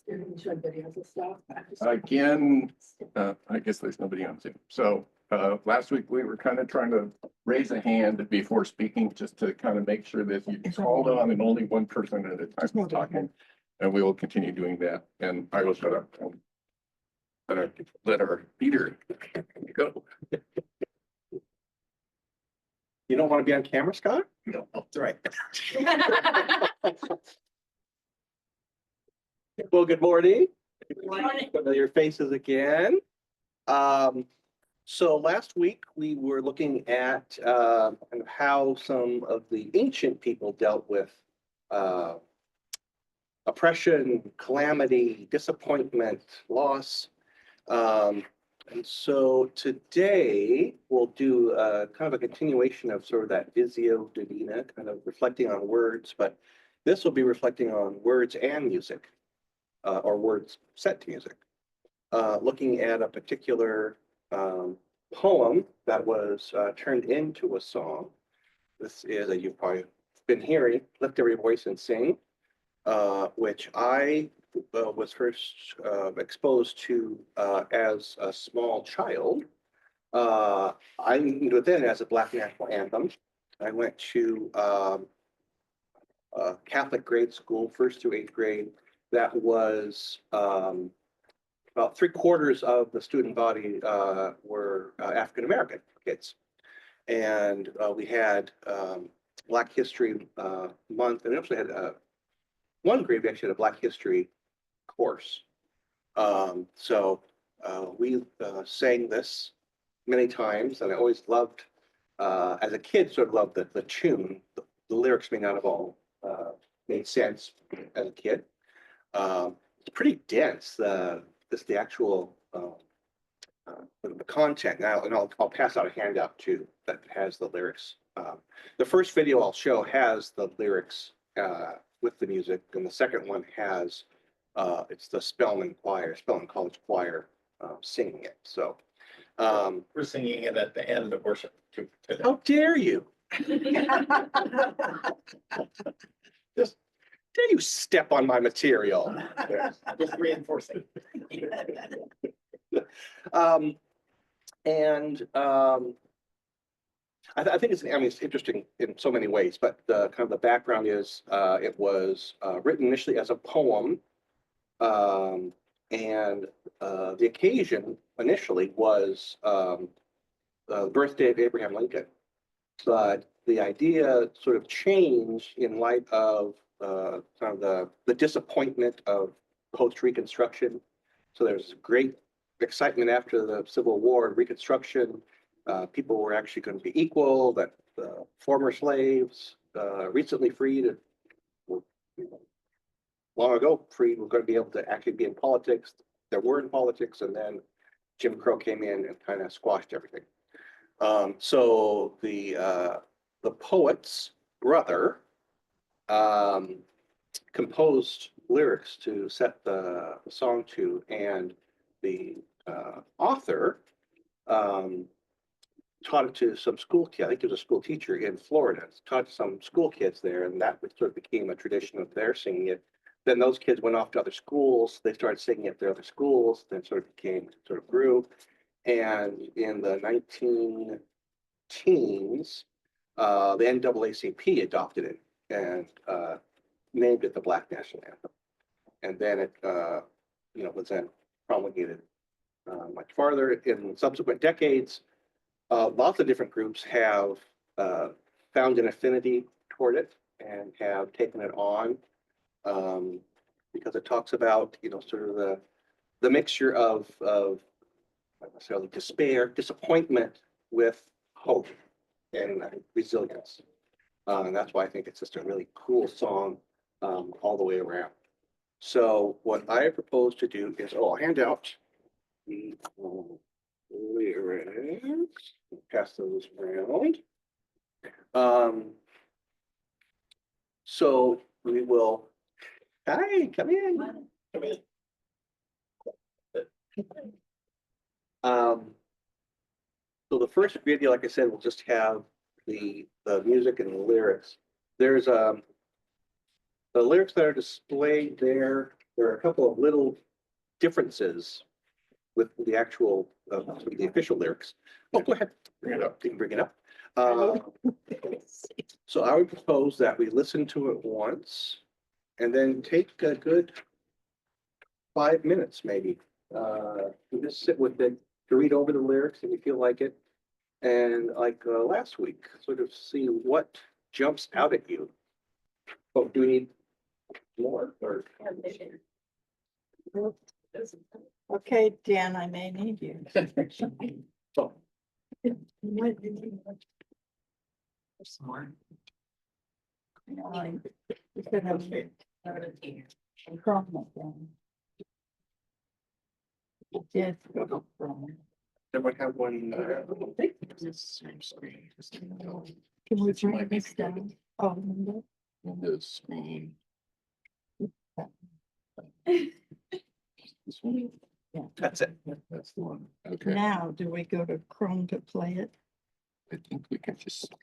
Showing videos and stuff. Again, I guess there's nobody on Zoom. So last week we were kind of trying to raise a hand before speaking, just to kind of make sure that you called on and only one person at a time was talking. And we will continue doing that. And I will shut up and let our leader go. You don't want to be on camera, Scott? No. That's right. Well, good morning. Familiar faces again. So last week we were looking at kind of how some of the ancient people dealt with oppression, calamity, disappointment, loss. And so today we'll do kind of a continuation of sort of that Visio Divina, kind of reflecting on words, but this will be reflecting on words and music, or words set to music. Looking at a particular poem that was turned into a song. This is, you've probably been hearing, Lift Every Voice and Sing, which I was first exposed to as a small child. I knew it then as a Black national anthem. I went to Catholic grade school, 1st through 8th grade. That was about 3/4 of the student body were African American kids, and we had Black History Month, and we actually had one grade we actually had a Black History course. So we sang this many times, and I always loved, as a kid, sort of loved the tune. The lyrics may not have all made sense as a kid. It's pretty dense, the actual the content. Now, and I'll pass out a handout too that has the lyrics. The first video I'll show has the lyrics with the music, and the second one has it's the Spelman College Choir singing it. So We're singing it at the end of worship too. how dare you? Just dare you step on my material? Just reinforcing. I think it's, I mean, it's interesting in so many ways, but the kind of the background is it was written initially as a poem, and the occasion initially was the birthday of Abraham Lincoln, but the idea sort of changed in light of kind of the disappointment of post-Reconstruction. So there's great excitement after the Civil War and Reconstruction. People were actually going to be equal, that former slaves, recently freed, and long ago freed, were going to be able to actually be in politics. There were in politics, and then Jim Crow came in and kind of squashed everything. So the poet's brother composed lyrics to set the song to, and the author taught it to some school kids. I think he was a school teacher in Florida. Taught some school kids there, and that sort of became a tradition of their singing it. Then those kids went off to other schools. They started singing it at their other schools. Then sort of grew. And in the 19 teens, the NAACP adopted it and named it the Black National Anthem. And then it, was then promulgated much farther in subsequent decades. Lots of different groups have found an affinity toward it and have taken it on, because it talks about, sort of the mixture of not necessarily despair, disappointment with hope and resilience. And that's why I think it's just a really cool song all the way around. So what I propose to do is, I'll hand out the lyrics, pass those around. So we will, hi, come in. Come in. So the first video, like I said, will just have the music and the lyrics. There's the lyrics that are displayed there there are a couple of little differences with the actual, the official lyrics. Oh, go ahead. Bring it up. You can bring it up. So I would propose that we listen to it once and then take a good 5 minutes maybe. To just sit with it, to read over the lyrics if you feel like it. And like last week, sort of see what jumps out at you. Oh, do we need more or? Okay, Dan, I may need you. Oh, We could have Chrome again. Yes. Everyone have one? Can we bring this down? Oh, no. Windows screen. This one? that's it. That's the one. Okay, Now, do we go to Chrome to play it? I think we can just.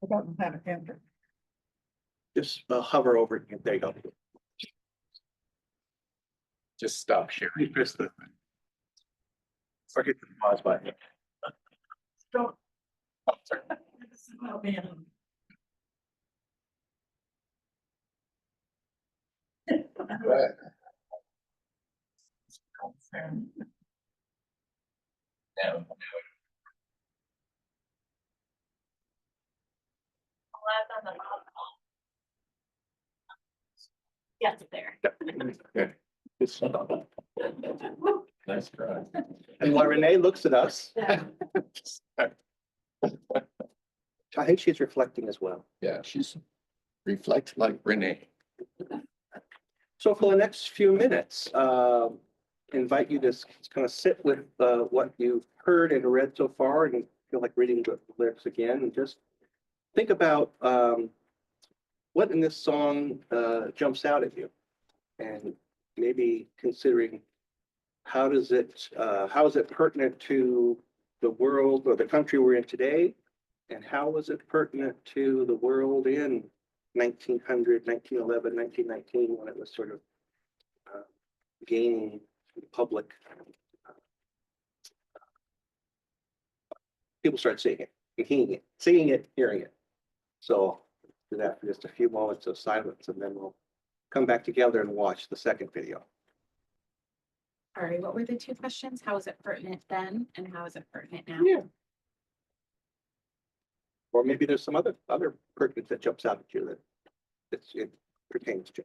I don't know how to enter. Just hover over it. There you go. Just stop sharing. You press the. Or hit the pause button. Don't. Oh, man. Now, Yes, there. okay. Nice try. And while Renee looks at us, I think she's reflecting as well. Yeah, she's reflect like Renee. So for the next few minutes, invite you to kind of sit with what you've heard and read so far and feel like reading the lyrics again and just think about what in this song jumps out at you and maybe considering how is it pertinent to the world or the country we're in today, and how was it pertinent to the world in 1900, 1911, 1919, when it was sort of gaining public. People start seeing it, and seeing it, hearing it. So do that for just a few moments of silence, and then we'll come back together and watch the second video. Sorry, what were the two questions? How is it pertinent then and how is it pertinent now? Yeah. Or maybe there's some other pertinence that jumps out at you that it pertains to.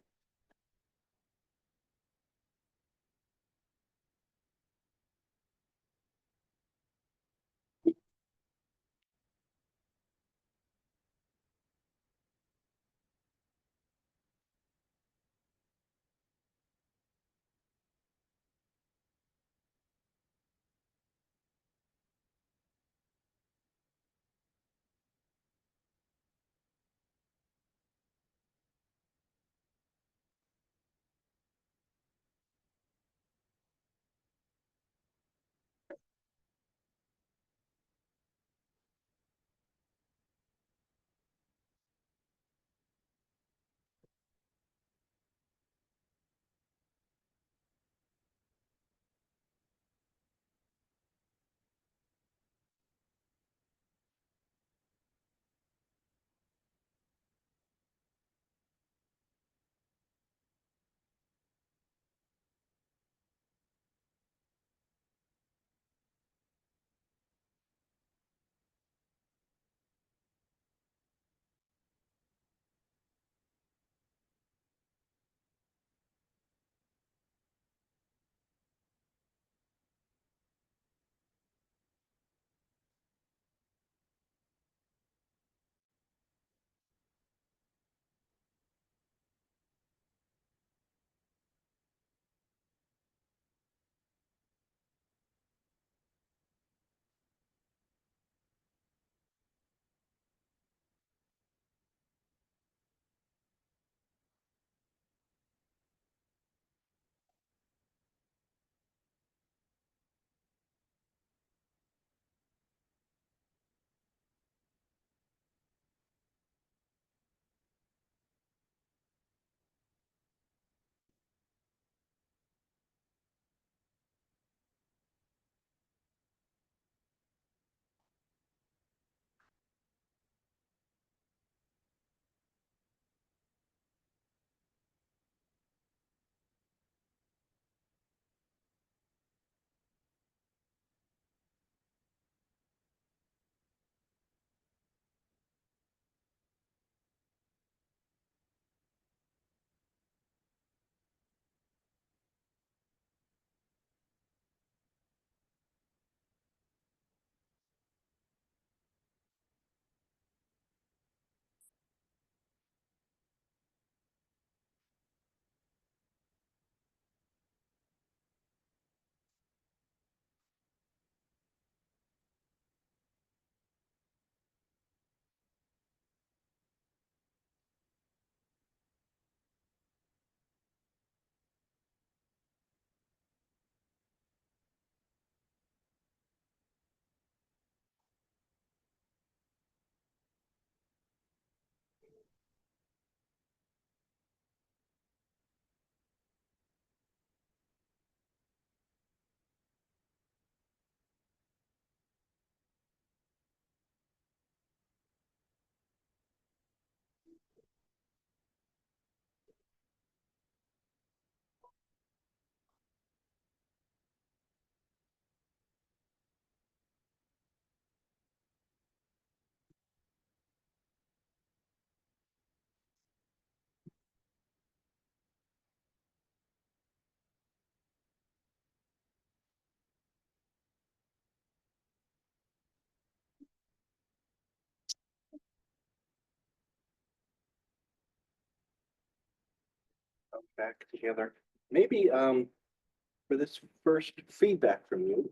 back together. Maybe for this first feedback from you,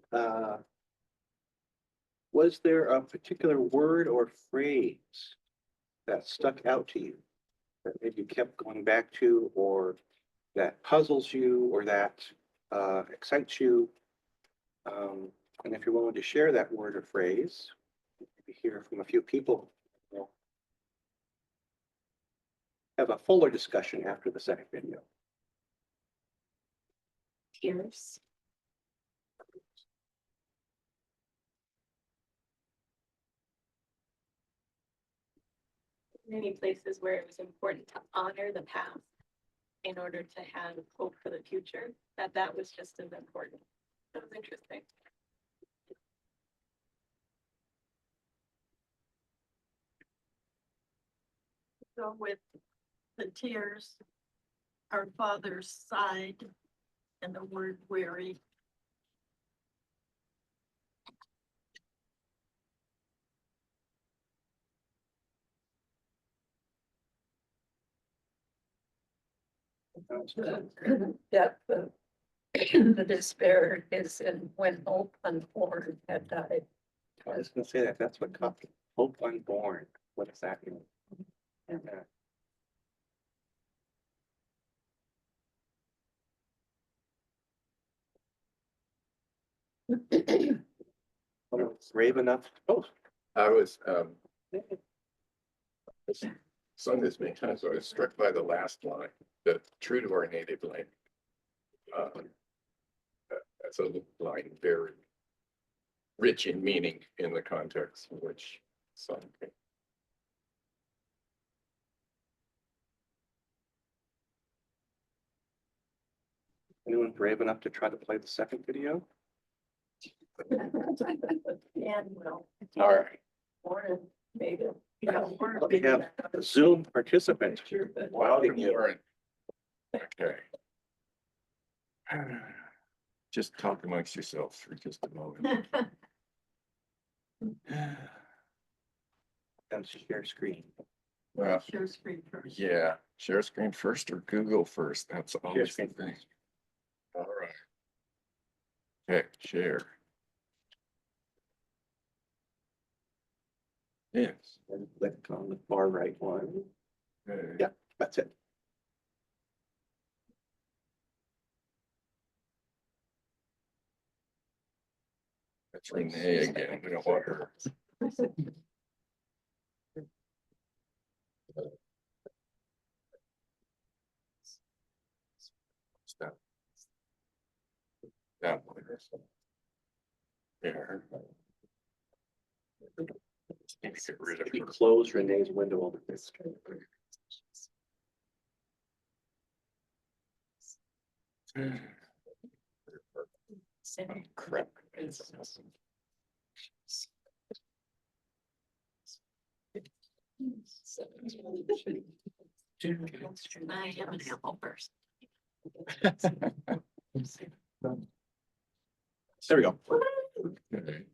was there a particular word or phrase that stuck out to you that maybe you kept going back to, or that puzzles you, or that excites you? And if you're willing to share that word or phrase, maybe hear from a few people. We'll have a fuller discussion after the second video. Tears. Many places where it was important to honor the past in order to have hope for the future, that was just as important. That was interesting. So with the tears, our father sighed, and the word weary. Depth of the despair is in when hope unborn had died. I was gonna say that, that's what caught me. Hope unborn. What does that mean? Yeah. Brave enough. Oh, I was, sung this many times, so I was struck by the last line, that true to our native land. That's a line very rich in meaning in the context in which sung came. anyone brave enough to try to play the second video? And well, All right. Warren made it. We have a Zoom participant. Welcome, Warren. Okay. Just talk amongst yourselves for just a moment. And share screen. Well, Share screen first. yeah, share screen first or Google first. That's always the screen thing. All right. Okay, share. Yes. And click on the far right one. Okay. Yeah, that's it. That's Renee again. We don't want her. Stop. That one. There. Need to get rid of Maybe her. close Renee's window over this. Crap. I have an apple first. There we go. Okay.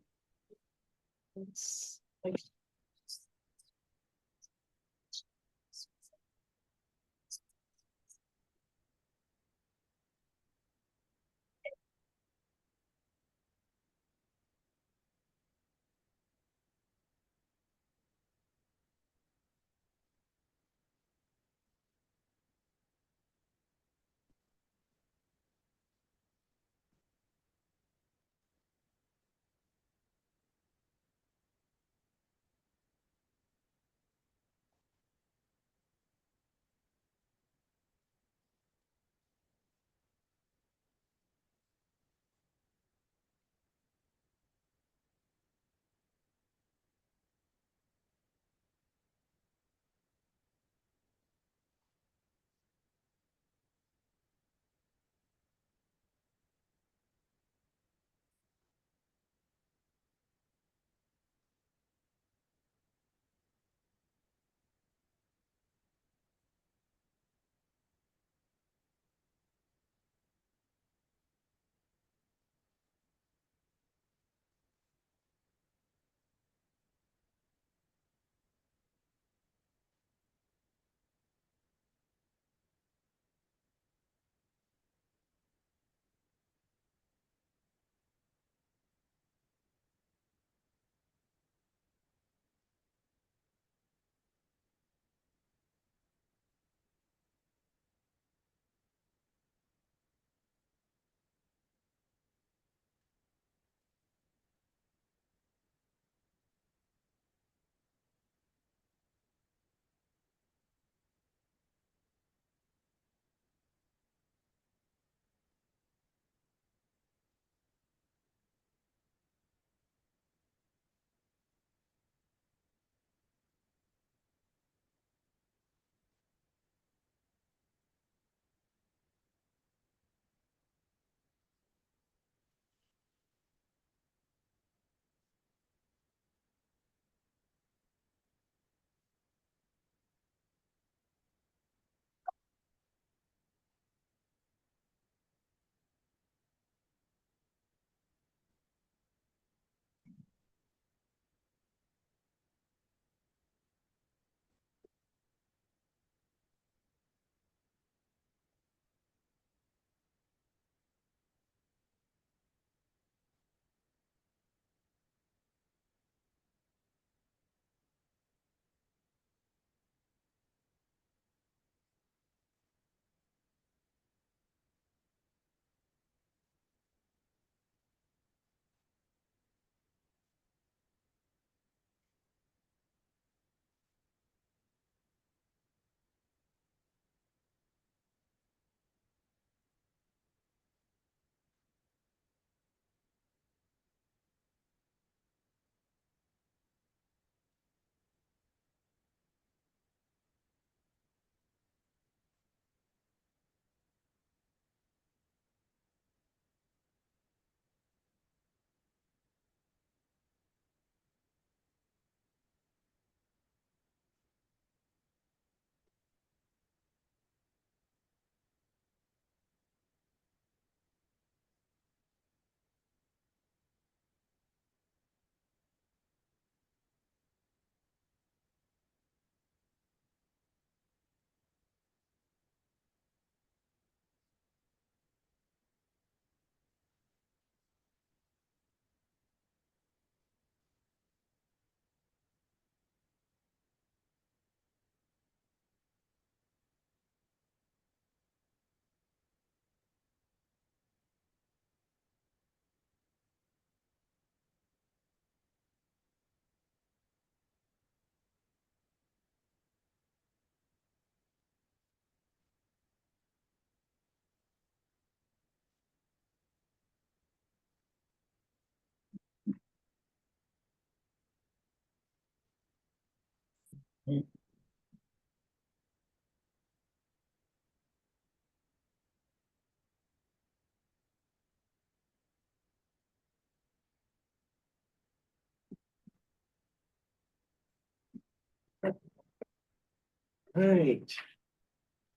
Right.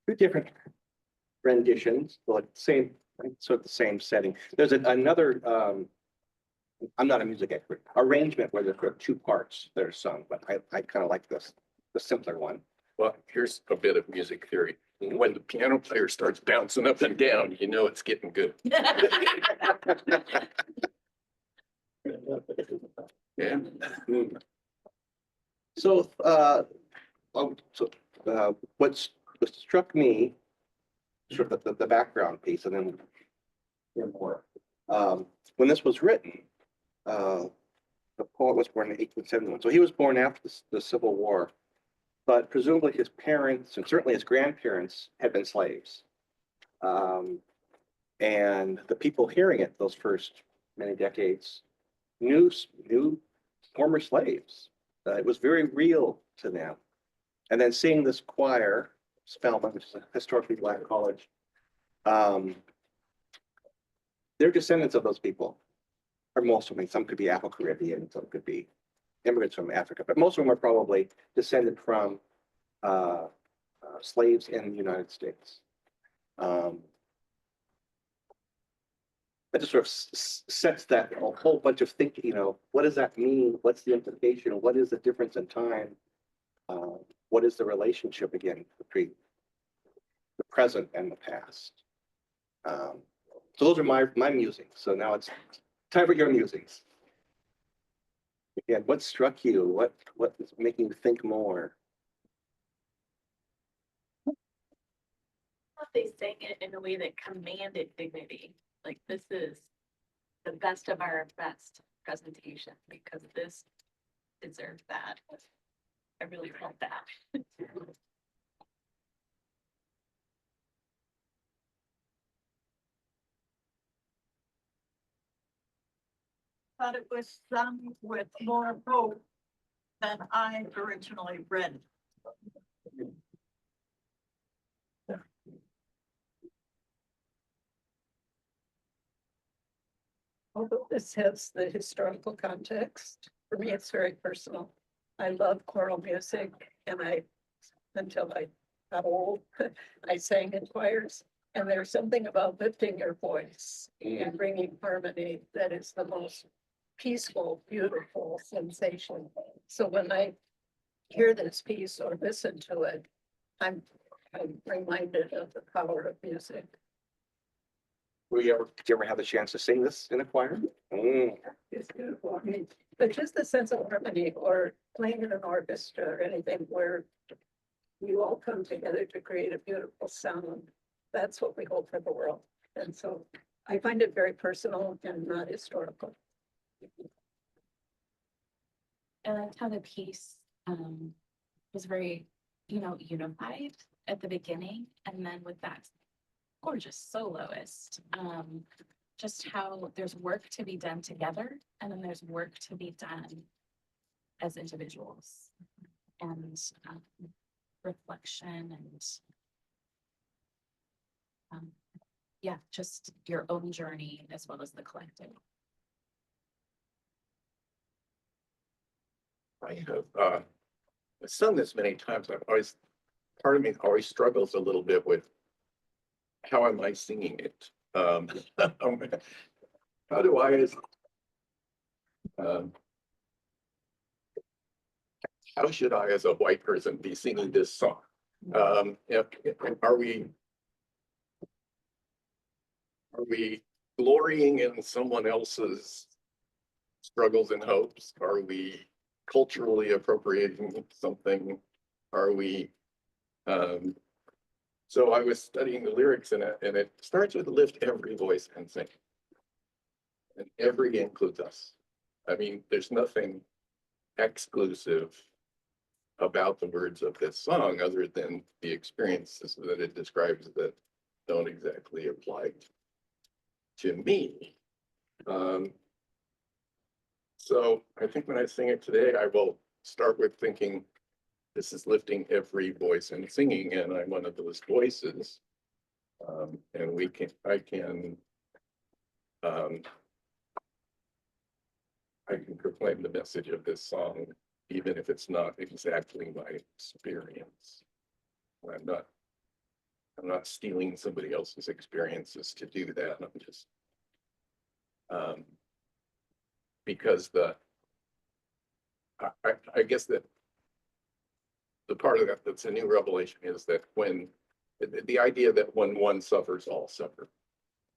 Two different renditions, but same, sort of the same setting. There's another, I'm not a music expert, arrangement where there's sort of two parts that are sung, but I kind of like this, the simpler one. Well, here's a bit of music theory. When the piano player starts bouncing up and down, you know it's getting good. Yeah. So, what struck me, sort of the background piece, and then hear more. When this was written, the poet was born in 1871, so he was born after the Civil War, but presumably his parents and certainly his grandparents had been slaves. And the people hearing it those first many decades knew former slaves. It was very real to them. And then seeing this choir, Spelman, which is a historically Black college, they're descendants of those people, or most of them. Some could be Afro-Caribbean, some could be immigrants from Africa, but most of them are probably descended from slaves in the United States. That just sort of sets that a whole bunch of thinking, you know, what does that mean? What's the implication? What is the difference in time? What is the relationship again between the present and the past? So those are my musings. So now it's time for your musings. Again, what struck you? What is making you think more? They sang it in a way that commanded dignity. Like, this is the best of our best presentation because this deserves that. I really felt that. Thought it was sung with more hope than I originally read. Although this has the historical context, for me, it's very personal. I love choral music, and until I got old, I sang in choirs. And there's something about lifting your voice and bringing harmony that is the most peaceful, beautiful sensation. So when I hear this piece or listen to it, I'm reminded of the power of music. Did you ever have the chance to sing this in a choir? It's beautiful. I mean, but just the sense of harmony or playing in an orchestra or anything where you all come together to create a beautiful sound. That's what we hope for the world. And so I find it very personal and not historical. I liked how the piece was very, unified at the beginning, and then with that gorgeous soloist, just how there's work to be done together, and then there's work to be done as individuals, and reflection, and yeah, just your own journey as well as the collective. I have sung this many times. Part of me always struggles a little bit with how am I singing it? How do I how should I as a white person be singing this song? Are we glorying in someone else's struggles and hopes? Are we culturally appropriating something? Are we so I was studying the lyrics in it, and it starts with lift every voice and sing. And every includes us. I mean, there's nothing exclusive about the words of this song other than the experiences that it describes that don't exactly apply to me. So I think when I sing it today, I will start with thinking, this is lifting every voice and singing, and I'm one of those voices. And I can proclaim the message of this song, even if it's not exactly my experience. I'm not stealing somebody else's experiences to do that. I'm just, because I guess that the part of that that's a new revelation is that when the idea that when one suffers, all suffer.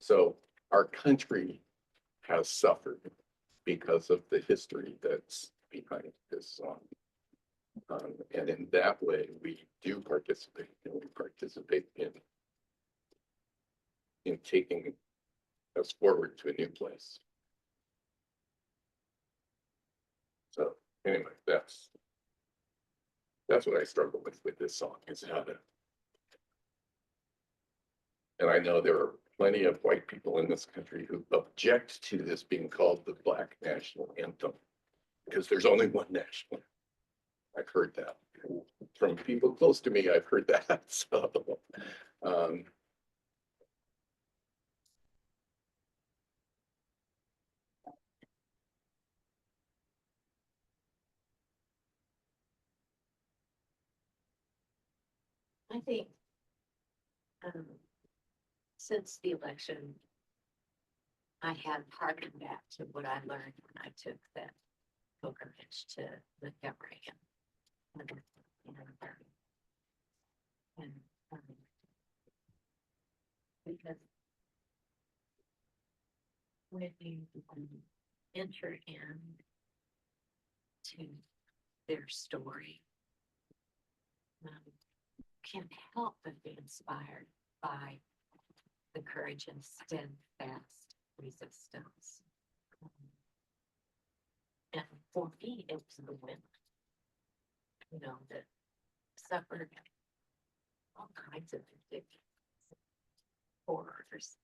So our country has suffered because of the history that's behind this song. And in that way, we do participate, and we participate in taking us forward to a new place. So anyway, that's what I struggle with this song, is how to. And I know there are plenty of white people in this country who object to this being called the Black National Anthem, because there's only one national. I've heard that from people close to me. I've heard that. So, I think since the election, I have harkened back to what I learned when I took that pilgrimage to Montgomery and because when you enter in to their story, can't help but be inspired by the courage and steadfast resistance. And for me, it was the women, that suffered all kinds of ridiculous horrors.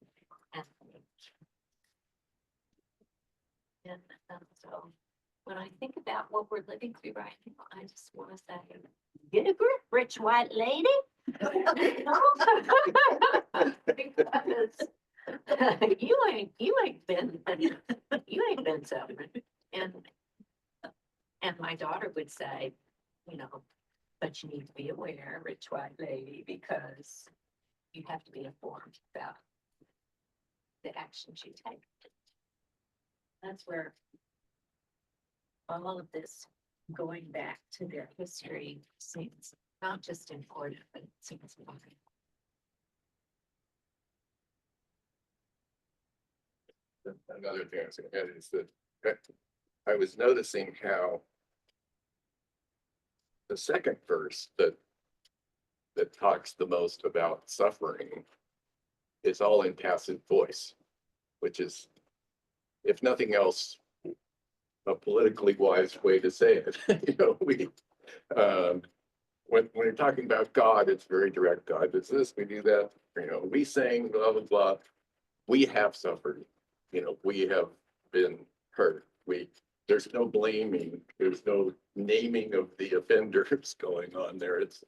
And so when I think about what we're living through right now, I just want to say, get a grip, rich white lady. Because you ain't been suffering. And my daughter would say, but you need to be aware, rich white lady, because you have to be informed about the actions you take. That's where all of this going back to their history seems not just important, but it seems important. another thing I was going to add is that I was noticing how the second verse that talks the most about suffering is all in passive voice, which is, if nothing else, a politically wise way to say it. When you're talking about God, it's very direct. God does this, we do that. We saying blah blah blah. We have suffered. We have been hurt. There's no blaming. There's no naming of the offenders going on there. It's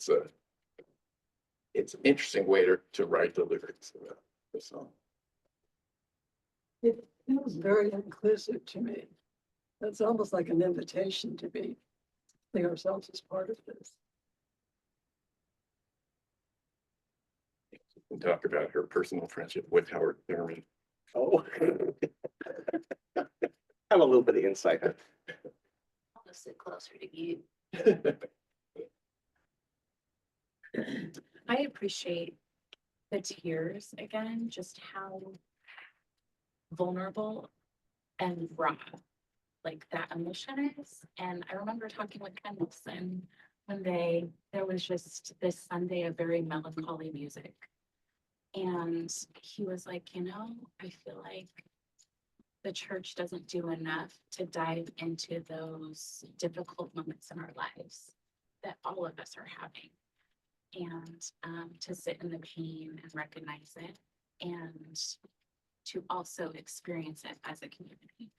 an interesting way to write the lyrics of the song. It feels very inclusive to me. That's almost like an invitation to see ourselves as part of this. And talk about her personal friendship with Howard Thurman. Oh. I have a little bit of insight. I'll sit closer to you. I appreciate the tears again, just how vulnerable and raw like that emotion is. And I remember talking with Ken Wilson one day, there was just this Sunday of very melancholy music. And he was like, I feel like the church doesn't do enough to dive into those difficult moments in our lives that all of us are having. And to sit in the pain and recognize it, and to also experience it as a community.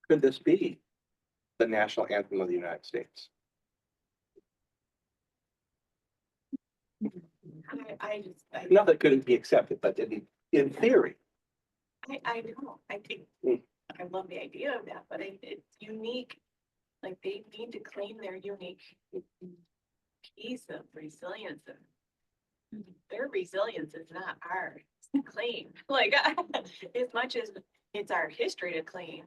could this be the national anthem of the United States? Not that it couldn't be accepted, but in theory, I know, I think, Mm. I love the idea of that, but it's unique. Like they need to claim their unique piece of resilience and their resilience is not ours to claim. Like as much as it's our history to claim,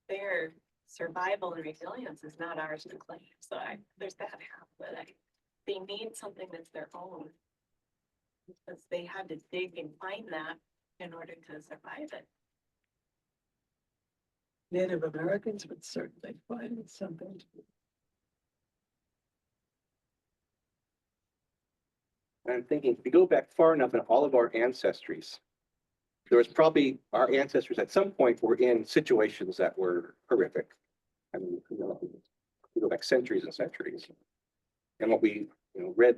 their survival and resilience is not ours to claim. So there's that half, but they need something that's their own. Because they had to dig and find that in order to survive it. Native Americans would certainly find something. I'm thinking, if you go back far enough in all of our ancestries, there was probably, our ancestors at some point were in situations that were horrific. I mean, you go back centuries and centuries. And what we, read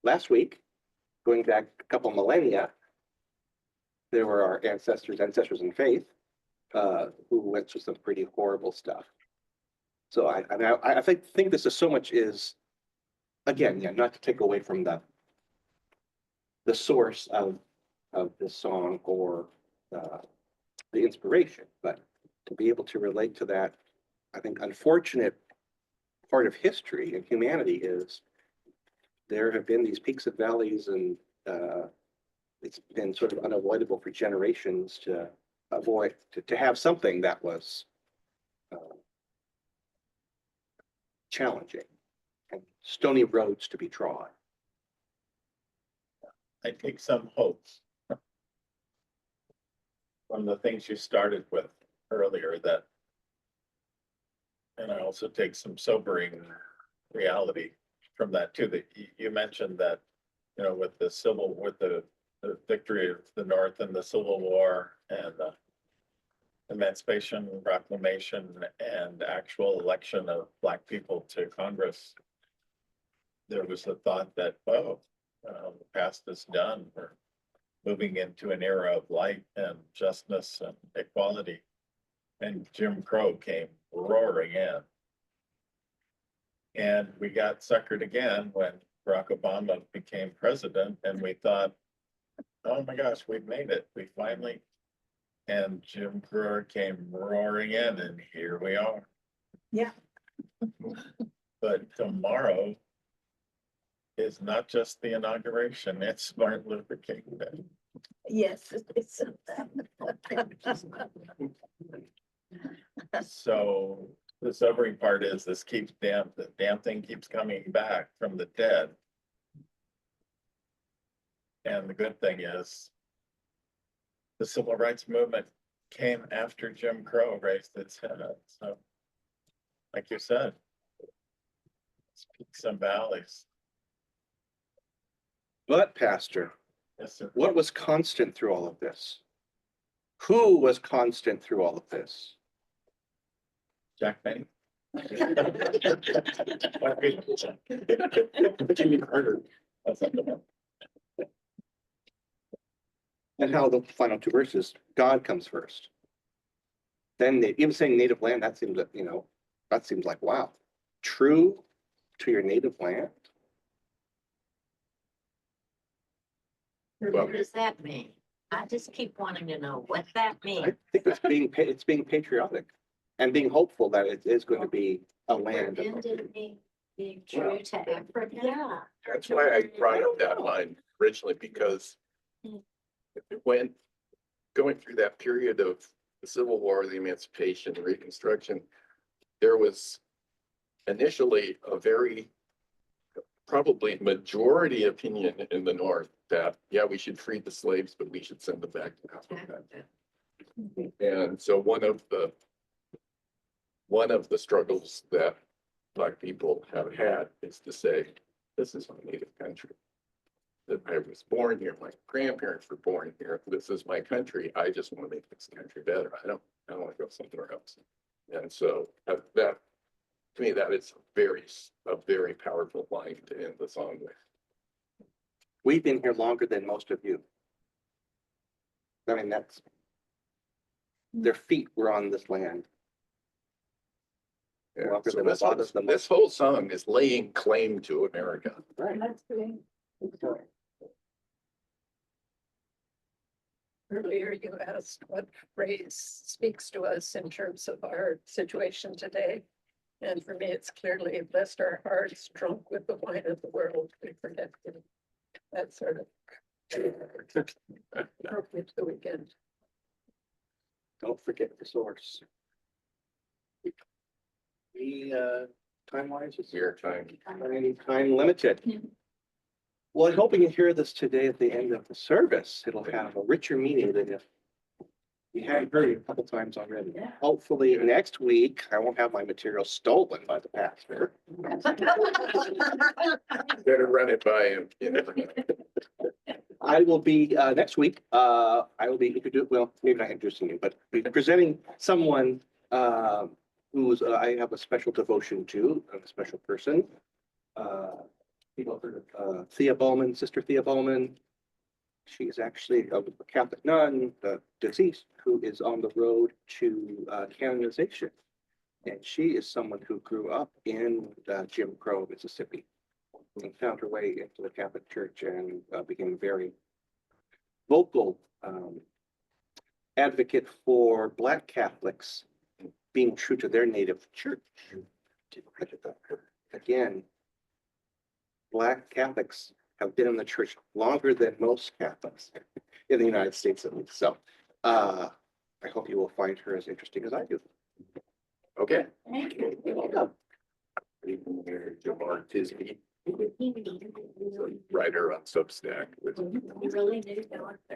last week, going back a couple millennia, there were our ancestors in faith, who went through some pretty horrible stuff. So I think this is so much is, again, not to take away from the source of this song or the inspiration, but to be able to relate to that, I think, unfortunate part of history and humanity is there have been these peaks and valleys, and it's been sort of unavoidable for generations to avoid, to have something that was challenging and stony roads to be trod. I take some hopes from the things you started with earlier, that, and I also take some sobering reality from that too, that you mentioned that, with the victory of the North and the Civil War and the Emancipation Proclamation and actual election of Black people to Congress, there was a thought that, the past is done. We're moving into an era of light and justness and equality. And Jim Crow came roaring in. And we got suckered again when Barack Obama became president, and we thought, oh my gosh, we've made it. We finally, and Jim Crow came roaring in, and here we are. Yeah. But tomorrow is not just the inauguration, it's Martin Luther King Day. Yes, it's. So the sobering part is the damn thing keeps coming back from the dead. And the good thing is the civil rights movement came after Jim Crow raised its head. So like you said, it's peaks and valleys. But Pastor, Yes, sir. what was constant through all of this? Who was constant through all of this? Jack Benny. Jimmy Carter. That's not the one. And how the final two verses, God comes first. Then even saying native land, that seems like, wow, true to your native land. What does that mean? I just keep wanting to know what that I means. think it's being patriotic and being hopeful that it is going to be a land. When did it mean being true to Africa? Yeah. That's why I brought up that line originally, because when going through that period of the Civil War, the Emancipation, the Reconstruction, there was initially a very probably majority opinion in the North that, yeah, we should free the slaves, but we should send them back to Africa. And so one of the struggles that Black people have had is to say, this is my native country. That I was born here, my grandparents were born here. This is my country. I just want to make this country better. I don't want to go somewhere else. And so that, to me, that is a very powerful line to end the song with. We've been here longer than most of you. I mean, their feet were on this land. Yeah, Longer so than a this lot whole, of them. this whole song is laying claim to America. Right. Earlier you asked what phrase speaks to us in terms of our situation today. And for me, it's clearly, blessed our hearts drunk with the wine of the world, we forget it. That sort of appropriate to the weekend. Don't forget the source. The time-wise, is Your time. time limited. Well, I'm hoping you hear this today at the end of the service. It'll have a richer meaning than if you hadn't heard it a couple times already. Hopefully next week, I won't have my material stolen by the pastor. Better run it by him. You never know. I will be, next week, I will be introduced, well, maybe not introducing you, but be presenting someone who's, I have a special devotion to, a special person. People have heard of Thea Bowman, Sister Thea Bowman. She is actually a Catholic nun, deceased, who is on the road to canonization. And she is someone who grew up in Jim Crow, Mississippi, and found her way into the Catholic Church and became very vocal advocate for Black Catholics being true to their native church. Again, Black Catholics have been in the church longer than most Catholics in the United States at least. So I hope you will find her as interesting as I do. Okay. You're welcome. Even here, Jamar Tisby, writer on Substack with You really do go up there.